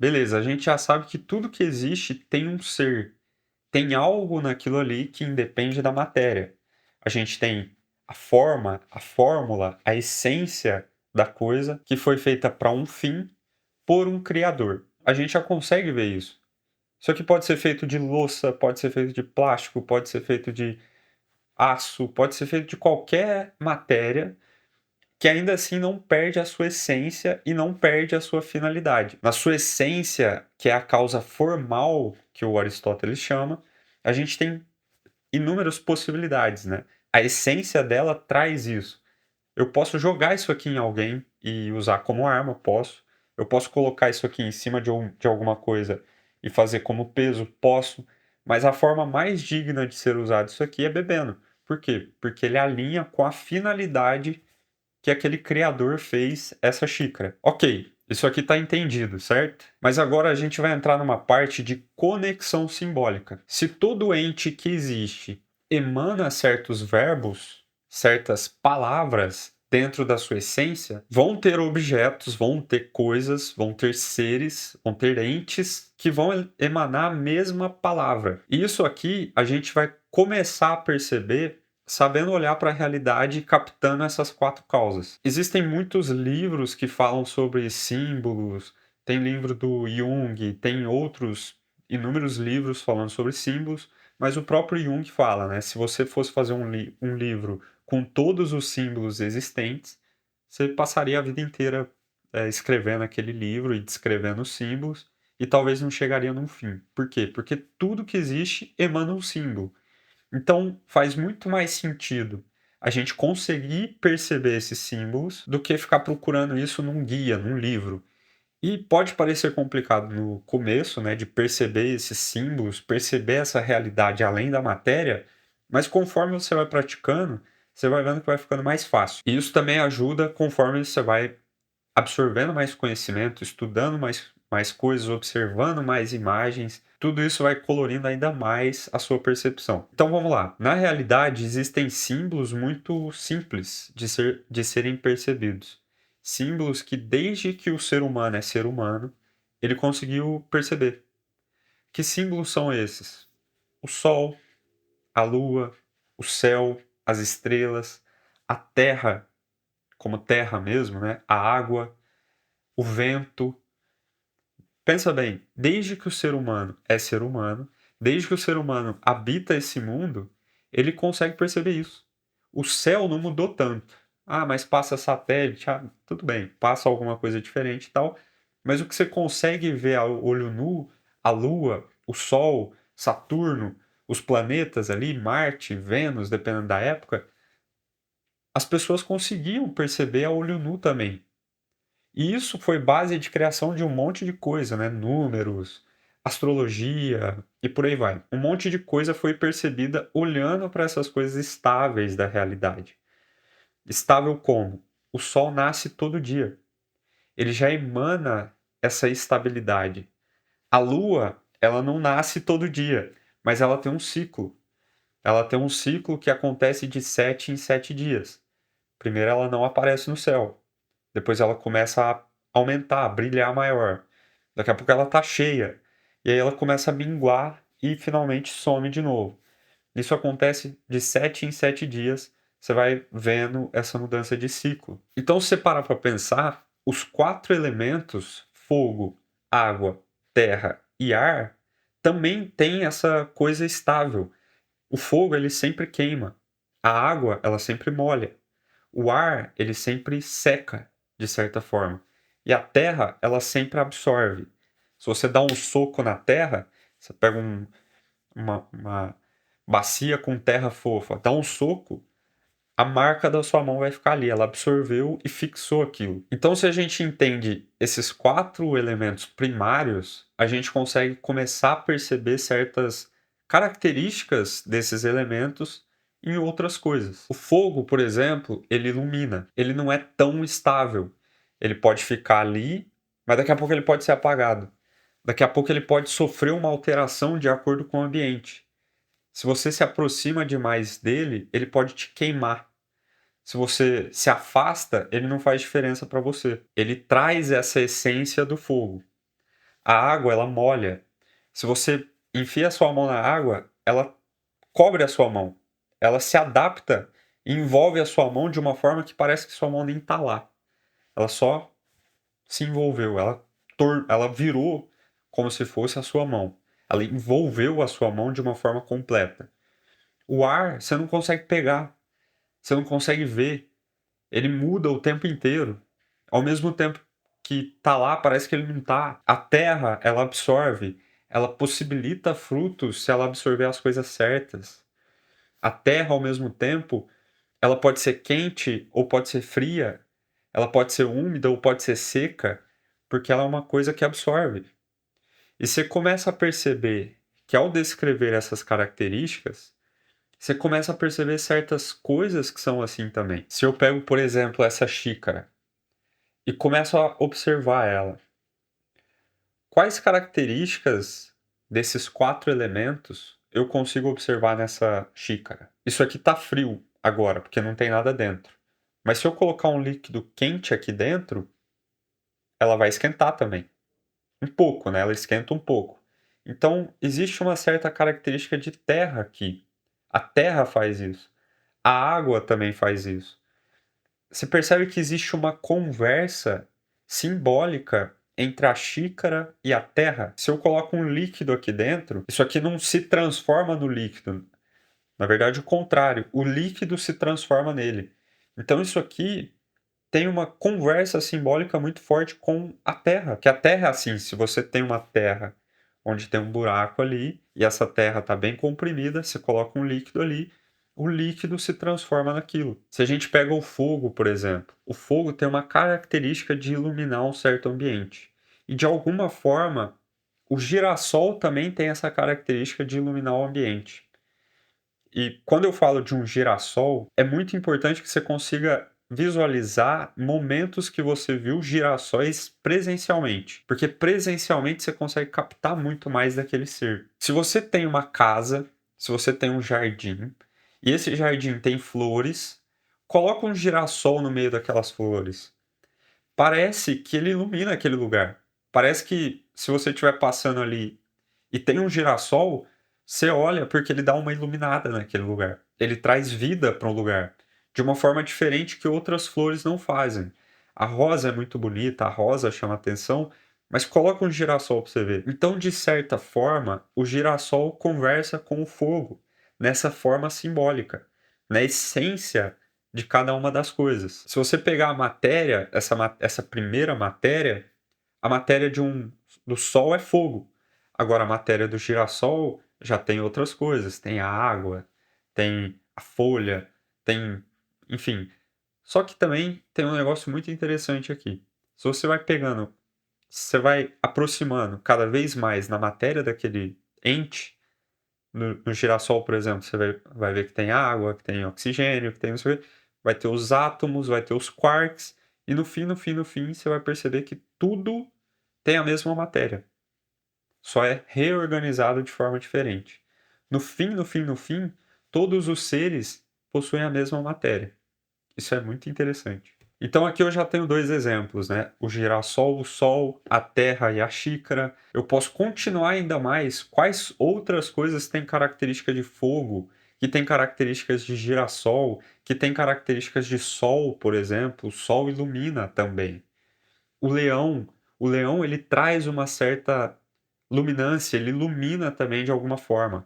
Beleza, a gente já sabe que tudo que existe tem um ser, tem algo naquilo ali que independe da matéria. A gente tem a forma, a fórmula, a essência da coisa que foi feita para um fim por um criador. A gente já consegue ver isso. Isso aqui pode ser feito de louça, pode ser feito de plástico, pode ser feito de aço, pode ser feito de qualquer matéria que ainda assim não perde a sua essência e não perde a sua finalidade. Na sua essência, que é a causa formal que o Aristóteles chama, a gente tem inúmeras possibilidades, né? A essência dela traz isso. Eu posso jogar isso aqui em alguém e usar como arma, posso. Eu posso colocar isso aqui em cima de alguma coisa e fazer como peso, posso. Mas a forma mais digna de ser usado isso aqui é bebendo. Por quê? Porque ele alinha com a finalidade que aquele criador fez essa xícara. Ok, isso aqui está entendido, certo? Mas agora a gente vai entrar numa parte de conexão simbólica. Se todo ente que existe emana certos verbos, certas palavras dentro da sua essência, vão ter objetos, vão ter coisas, vão ter seres, vão ter entes que vão emanar a mesma palavra. E isso aqui a gente vai começar a perceber sabendo olhar para a realidade e captando essas quatro causas. Existem muitos livros que falam sobre símbolos, tem livro do Jung, tem outros inúmeros livros falando sobre símbolos, mas o próprio Jung fala, né? Se você fosse fazer um livro com todos os símbolos existentes, você passaria a vida inteira escrevendo aquele livro e descrevendo os símbolos e talvez não chegaria num fim. Por quê? Porque tudo que existe emana um símbolo. Então, faz muito mais sentido a gente conseguir perceber esses símbolos do que ficar procurando isso num guia, num livro. E pode parecer complicado no começo, né, de perceber esses símbolos, perceber essa realidade além da matéria, mas conforme você vai praticando, você vai vendo que vai ficando mais fácil. E isso também ajuda conforme você vai absorvendo mais conhecimento, estudando mais coisas, observando mais imagens, tudo isso vai colorindo ainda mais a sua percepção. Então vamos lá. Na realidade, existem símbolos muito simples de serem percebidos. Símbolos que, desde que o ser humano é ser humano, ele conseguiu perceber. Que símbolos são esses? O Sol, a Lua, o céu, as estrelas, a Terra, como terra mesmo, né? A água, o vento. Pensa bem, desde que o ser humano é ser humano, desde que o ser humano habita esse mundo, ele consegue perceber isso. O céu não mudou tanto. Ah, mas passa satélite, tudo bem, passa alguma coisa diferente e tal, mas o que você consegue ver a olho nu, a Lua, o Sol, Saturno, os planetas ali, Marte, Vênus, dependendo da época, as pessoas conseguiam perceber a olho nu também. E isso foi base de criação de um monte de coisa, né? Números, astrologia e por aí vai. Um monte de coisa foi percebida olhando para essas coisas estáveis da realidade. Estável como? O Sol nasce todo dia. Ele já emana essa estabilidade. A Lua, ela não nasce todo dia, mas ela tem um ciclo. Ela tem um ciclo que acontece de 7 em 7 dias. Primeiro ela não aparece no céu. Depois ela começa a aumentar, a brilhar maior. Daqui a pouco ela tá cheia. E aí ela começa a minguar e finalmente some de novo. Isso acontece de 7 em 7 dias. Você vai vendo essa mudança de ciclo. Então, se você parar para pensar, os quatro elementos, fogo, água, terra e ar, também tem essa coisa estável. O fogo, ele sempre queima. A água, ela sempre molha. O ar, ele sempre seca, de certa forma. E a terra, ela sempre absorve. Se você dá um soco na terra, você pega uma bacia com terra fofa, dá um soco, a marca da sua mão vai ficar ali. Ela absorveu e fixou aquilo. Então, se a gente entende esses quatro elementos primários, a gente consegue começar a perceber certas características desses elementos em outras coisas. O fogo, por exemplo, ele ilumina. Ele não é tão estável. Ele pode ficar ali, mas daqui a pouco ele pode ser apagado. Daqui a pouco ele pode sofrer uma alteração de acordo com o ambiente. Se você se aproxima demais dele, ele pode te queimar. Se você se afasta, ele não faz diferença para você. Ele traz essa essência do fogo. A água, ela molha. Se você enfia a sua mão na água, ela cobre a sua mão. Ela se adapta e envolve a sua mão de uma forma que parece que sua mão nem tá lá. Ela só se envolveu, ela virou como se fosse a sua mão. Ela envolveu a sua mão de uma forma completa. O ar, você não consegue pegar, você não consegue ver. Ele muda o tempo inteiro. Ao mesmo tempo que tá lá, parece que ele não tá. A terra, ela absorve, ela possibilita frutos se ela absorver as coisas certas. A terra, ao mesmo tempo, ela pode ser quente ou pode ser fria, ela pode ser úmida ou pode ser seca, porque ela é uma coisa que absorve. E você começa a perceber que ao descrever essas características, você começa a perceber certas coisas que são assim também. Se eu pego, por exemplo, essa xícara e começo a observar ela, quais características desses 4 elementos eu consigo observar nessa xícara? Isso aqui está frio agora, porque não tem nada dentro. Mas se eu colocar um líquido quente aqui dentro, ela vai esquentar também. Um pouco, né? Ela esquenta um pouco. Então, existe uma certa característica de terra aqui. A terra faz isso. A água também faz isso. Você percebe que existe uma conversa simbólica entre a xícara e a terra? Se eu coloco um líquido aqui dentro, isso aqui não se transforma no líquido. Na verdade, o contrário. O líquido se transforma nele. Então, isso aqui tem uma conversa simbólica muito forte com a terra. Que a terra é assim, se você tem uma terra onde tem um buraco ali, e essa terra está bem comprimida, você coloca um líquido ali, o líquido se transforma naquilo. Se a gente pega o fogo, por exemplo, o fogo tem uma característica de iluminar um certo ambiente. E de alguma forma, o girassol também tem essa característica de iluminar o ambiente. E quando eu falo de um girassol, é muito importante que você consiga visualizar momentos que você viu girassóis presencialmente, porque presencialmente você consegue captar muito mais daquele ser. Se você tem uma casa, se você tem um jardim, e esse jardim tem flores, coloca um girassol no meio daquelas flores. Parece que ele ilumina aquele lugar. Parece que se você estiver passando ali e tem um girassol, você olha porque ele dá uma iluminada naquele lugar. Ele traz vida para um lugar de uma forma diferente que outras flores não fazem. A rosa é muito bonita, a rosa chama atenção, mas coloca um girassol para você ver. Então, de certa forma, o girassol conversa com o fogo nessa forma simbólica, na essência de cada uma das coisas. Se você pegar a matéria, essa primeira matéria, a matéria do Sol é fogo. Agora, a matéria do girassol já tem outras coisas. Tem a água, tem a folha, tem. Enfim. Só que também tem um negócio muito interessante aqui. Se você vai pegando, você vai aproximando cada vez mais na matéria daquele ente, no girassol, por exemplo, você vai ver que tem água, que tem oxigênio, que tem não sei o quê. Vai ter os átomos, vai ter os quarks. E no fim, no fim, no fim, você vai perceber que tudo tem a mesma matéria, só é reorganizado de forma diferente. No fim, no fim, no fim, todos os seres possuem a mesma matéria. Isso é muito interessante. Então aqui eu já tenho 2 exemplos, né? O girassol, o sol, a terra e a xícara. Eu posso continuar ainda mais quais outras coisas têm característica de fogo, que têm características de girassol, que têm características de sol, por exemplo. O sol ilumina também. O leão, o leão ele traz uma certa luminância, ele ilumina também de alguma forma.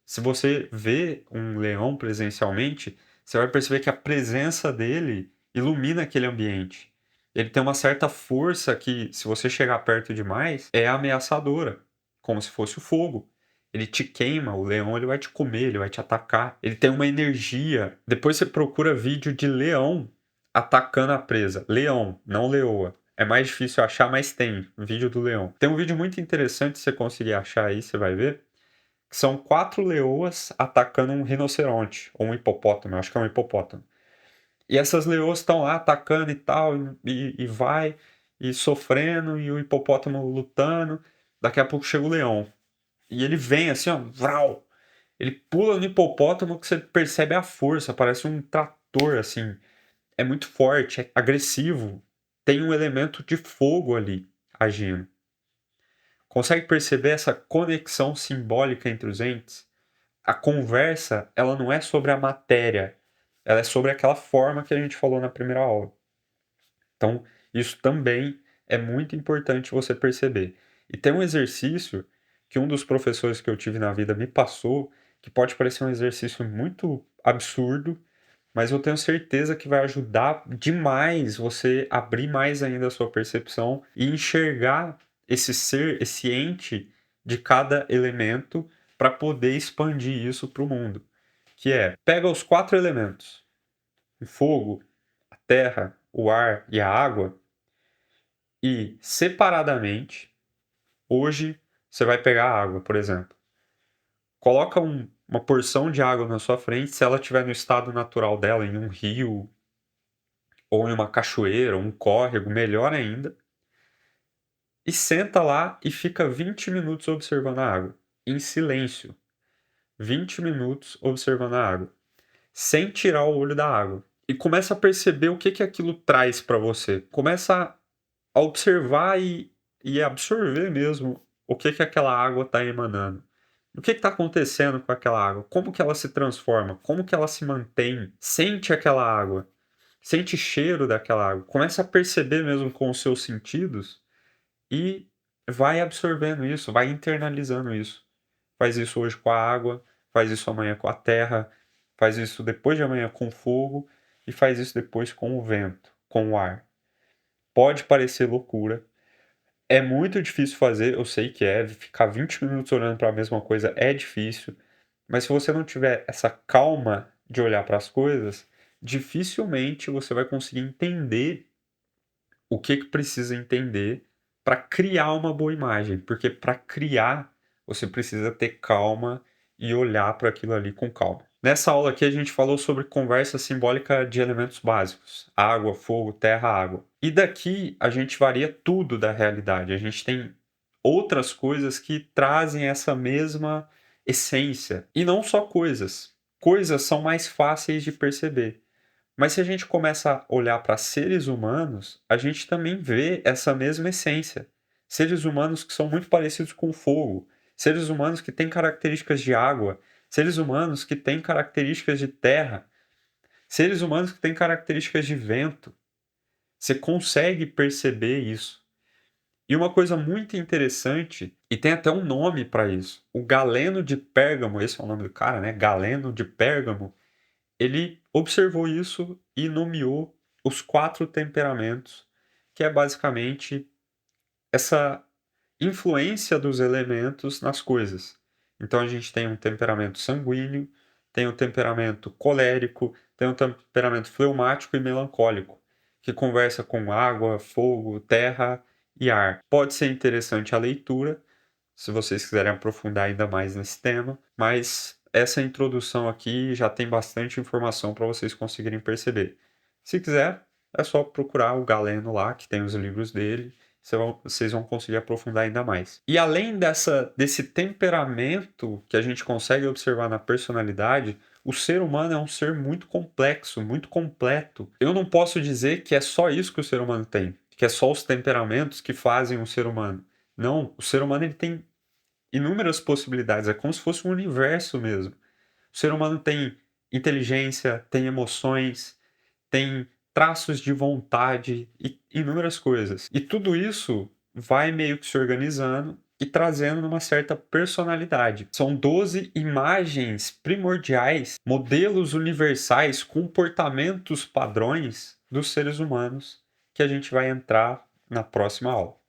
Se você vê um leão presencialmente, você vai perceber que a presença dele ilumina aquele ambiente. Ele tem uma certa força que, se você chegar perto demais, é ameaçadora, como se fosse o fogo. Ele te queima, o leão ele vai te comer, ele vai te atacar. Ele tem uma energia. Depois você procura vídeo de leão atacando a presa. Leão, não leoa. É mais difícil achar, mas tem vídeo do leão. Tem um vídeo muito interessante, se você conseguir achar aí, você vai ver. Que são 4 leoas atacando um rinoceronte, ou um hipopótamo, eu acho que é um hipopótamo. E essas leoas estão lá atacando e tal, e vai, e sofrendo, e o hipopótamo lutando. Daqui a pouco chega o leão. E ele vem assim, ó, vral. Ele pula no hipopótamo que você percebe a força, parece um trator, assim. É muito forte, é agressivo. Tem um elemento de fogo ali agindo. Consegue perceber essa conexão simbólica entre os entes? A conversa, ela não é sobre a matéria, ela é sobre aquela forma que a gente falou na primeira aula. Então, isso também é muito importante você perceber. E tem um exercício que um dos professores que eu tive na vida me passou, que pode parecer um exercício muito absurdo, mas eu tenho certeza que vai ajudar demais você abrir mais ainda a sua percepção e enxergar esse ser, esse ente de cada elemento para poder expandir isso para o mundo. Que é, pega os 4 elementos, o fogo, a terra, o ar e a água, e separadamente, hoje você vai pegar a água, por exemplo. Coloca uma porção de água na sua frente, se ela estiver no estado natural dela, em um rio, ou em uma cachoeira, ou um córrego, melhor ainda, e senta lá e fica 20 minutos observando a água, em silêncio. 20 minutos observando a água, sem tirar o olho da água. E começa a perceber o que aquilo traz para você. Começa a observar e absorver mesmo o que aquela água está emanando. O que está acontecendo com aquela água? Como que ela se transforma? Como que ela se mantém? Sente aquela água. Sente cheiro daquela água. Começa a perceber mesmo com os seus sentidos e vai absorvendo isso, vai internalizando isso. Faz isso hoje com a água, faz isso amanhã com a terra, faz isso depois de amanhã com o fogo e faz isso depois com o vento, com o ar. Pode parecer loucura, é muito difícil fazer, eu sei que é, ficar 20 minutos olhando para a mesma coisa é difícil, mas se você não tiver essa calma de olhar para as coisas, dificilmente você vai conseguir entender o que precisa entender para criar uma boa imagem, porque para criar você precisa ter calma e olhar para aquilo ali com calma. Nessa aula aqui a gente falou sobre conversa simbólica de elementos básicos: água, fogo, terra, água. E daqui a gente varia tudo da realidade. A gente tem outras coisas que trazem essa mesma essência. E não só coisas. Coisas são mais fáceis de perceber. Mas se a gente começa a olhar para seres humanos, a gente também vê essa mesma essência. Seres humanos que são muito parecidos com o fogo, seres humanos que têm características de água, seres humanos que têm características de terra, seres humanos que têm características de vento. Você consegue perceber isso. E uma coisa muito interessante, e tem até um nome para isso, o Galeno de Pérgamo, esse é o nome do cara, né? Galeno de Pérgamo, ele observou isso e nomeou os 4 temperamentos, que é basicamente essa influência dos elementos nas coisas. Então a gente tem um temperamento sanguíneo, tem um temperamento colérico, tem um temperamento fleumático e melancólico, que conversa com água, fogo, terra e ar. Pode ser interessante a leitura, se vocês quiserem aprofundar ainda mais nesse tema, mas essa introdução aqui já tem bastante informação para vocês conseguirem perceber. Se quiser, é só procurar o Galeno lá, que tem os livros dele, vocês vão conseguir aprofundar ainda mais. E além desse temperamento que a gente consegue observar na personalidade, o ser humano é um ser muito complexo, muito completo. Eu não posso dizer que é só isso que o ser humano tem, que é só os temperamentos que fazem um ser humano. Não, o ser humano ele tem inúmeras possibilidades, é como se fosse um universo mesmo. O ser humano tem inteligência, tem emoções, tem traços de vontade e inúmeras coisas. E tudo isso vai meio que se organizando e trazendo uma certa personalidade. São 12 imagens primordiais, modelos universais, comportamentos padrões dos seres humanos que a gente vai entrar na próxima aula.